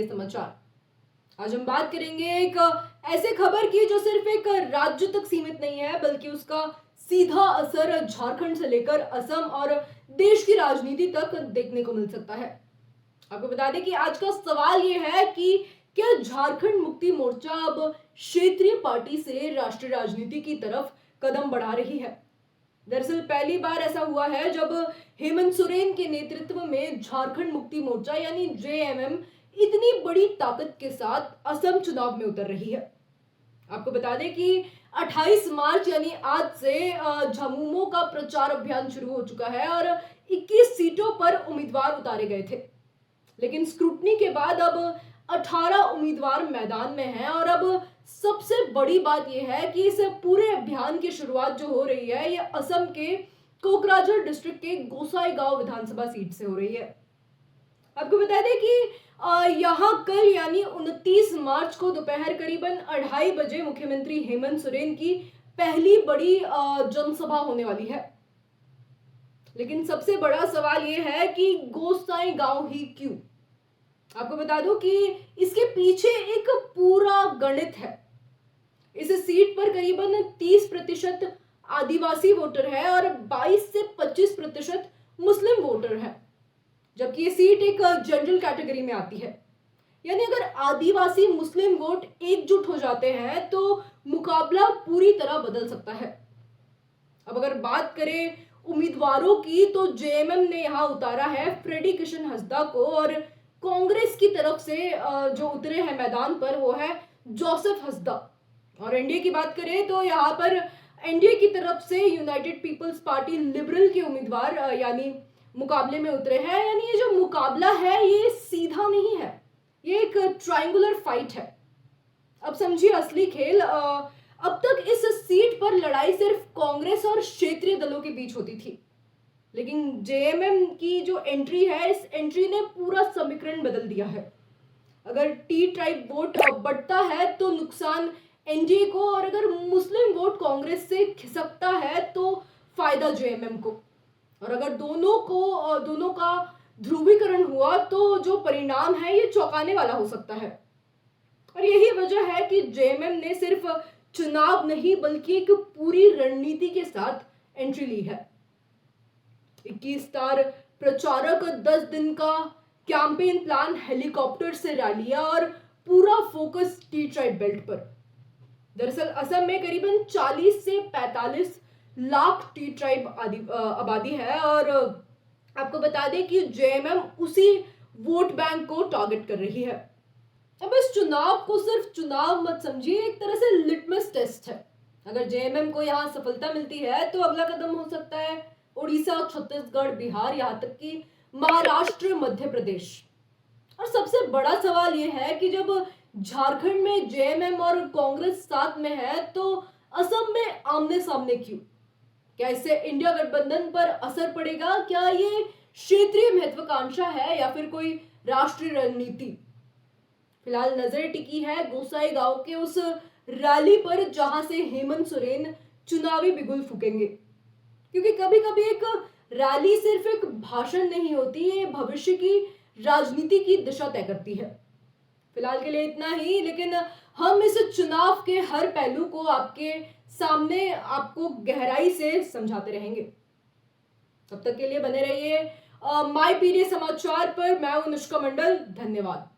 PDA समाचार। आज हम बात करेंगे एक ऐसे खबर की जो सिर्फ एक राज्य तक सीमित नहीं है, बल्कि उसका सीधा असर झारखंड से लेकर असम और देश की राजनीति तक देखने को मिल सकता है। आपको बता दें कि आज का सवाल यह है कि क्या झारखंड मुक्ति मोर्चा अब क्षेत्रीय पार्टी से राष्ट्रीय राजनीति की तरफ कदम बढ़ा रही है। दरअसल पहली बार ऐसा हुआ है जब हेमंत सोरेन के नेतृत्व में झारखंड मुक्ति मोर्चा यानी जेएमएम इतनी बड़ी ताकत के साथ असम चुनाव में उतर रही है। आपको बता दें कि 28 मार्च यानी आज से झामुमो का प्रचार अभियान शुरू हो चुका है और 21 सीटों पर उम्मीदवार उतारे गए थे, लेकिन स्क्रूटनी के बाद अब 18 उम्मीदवार मैदान में हैं और अब सबसे बड़ी बात यह है कि इस पूरे अभियान की शुरुआत जो हो रही है ये असम के कोकराझार डिस्ट्रिक्ट के गोसाईगांव विधानसभा सीट से हो रही है। आपको बता दें कि यहाँ कल यानी 29 मार्च को दोपहर करीबन 2:30 बजे मुख्यमंत्री हेमंत सोरेन की पहली बड़ी जनसभा होने वाली है। लेकिन सबसे बड़ा सवाल यह है कि गोसाईगांव ही क्यों? आपको बता दूं कि इसके पीछे एक पूरा गणित है। इस सीट पर करीबन 30% आदिवासी वोटर है और 22 से 25% मुस्लिम वोटर है, जबकि ये सीट एक जनरल कैटेगरी में आती है। यानी अगर आदिवासी मुस्लिम वोट एकजुट हो जाते हैं तो मुकाबला पूरी तरह बदल सकता है। अब अगर बात करें उम्मीदवारों की तो जेएमएम ने यहां उतारा है फ्रेडी किशन हंसदा को और कांग्रेस की तरफ से जो उतरे हैं मैदान पर वो है जोसेफ हंसदा। और एनडीए की बात करें तो यहाँ पर एनडीए की तरफ से यूनाइटेड पीपल्स पार्टी लिबरल के उम्मीदवार यानी मुकाबले में उतरे हैं। यानी ये जो मुकाबला है ये सीधा नहीं है, ये एक ट्रायंगुलर फाइट है। अब समझिए असली खेल। अब तक इस सीट पर लड़ाई सिर्फ कांग्रेस और क्षेत्रीय दलों के बीच होती थी, लेकिन जेएमएम की जो एंट्री है इस एंट्री ने पूरा समीकरण बदल दिया है। अगर टी ट्राइब वोट बढ़ता है तो नुकसान एनडीए को, और अगर मुस्लिम वोट कांग्रेस से खिसकता है तो फायदा जेएमएम को। और अगर दोनों का ध्रुवीकरण हुआ तो जो परिणाम है ये चौंकाने वाला हो सकता है। और यही वजह है कि जेएमएम ने सिर्फ चुनाव नहीं बल्कि एक पूरी रणनीति के साथ एंट्री ली है। 21 स्टार प्रचारक, 10 दिन का कैंपेन प्लान, हेलीकॉप्टर से रैलियां और पूरा फोकस टी ट्राइब बेल्ट पर। दरअसल असम में करीबन 40 से 45 लाख टी ट्राइब आबादी है और आपको बता दें कि जेएमएम उसी वोट बैंक को टारगेट कर रही है। अब इस चुनाव को सिर्फ चुनाव मत समझिए, एक तरह से लिटमस टेस्ट है। अगर जेएमएम को यहाँ सफलता मिलती है तो अगला कदम हो सकता है उड़ीसा, छत्तीसगढ़, बिहार, यहाँ तक कि महाराष्ट्र, मध्य प्रदेश। और सबसे बड़ा सवाल यह है कि जब झारखंड में जेएमएम और कांग्रेस साथ में है तो असम में आमने सामने क्यों? क्या इससे इंडिया गठबंधन पर असर पड़ेगा? क्या ये क्षेत्रीय महत्वाकांक्षा है या फिर कोई राष्ट्रीय रणनीति? फिलहाल नजर टिकी है गोसाईगांव के उस रैली पर जहां से हेमंत सोरेन चुनावी बिगुल फूकेंगे, क्योंकि कभी कभी एक रैली सिर्फ एक भाषण नहीं होती, ये भविष्य की राजनीति की दिशा तय करती है। फिलहाल के लिए इतना ही, लेकिन हम इस चुनाव के हर पहलू को आपके सामने आपको गहराई से समझाते रहेंगे। तब तक के लिए बने रहिए माय पीडीए समाचार पर। मैं हूं अनुष्का मंडल। धन्यवाद।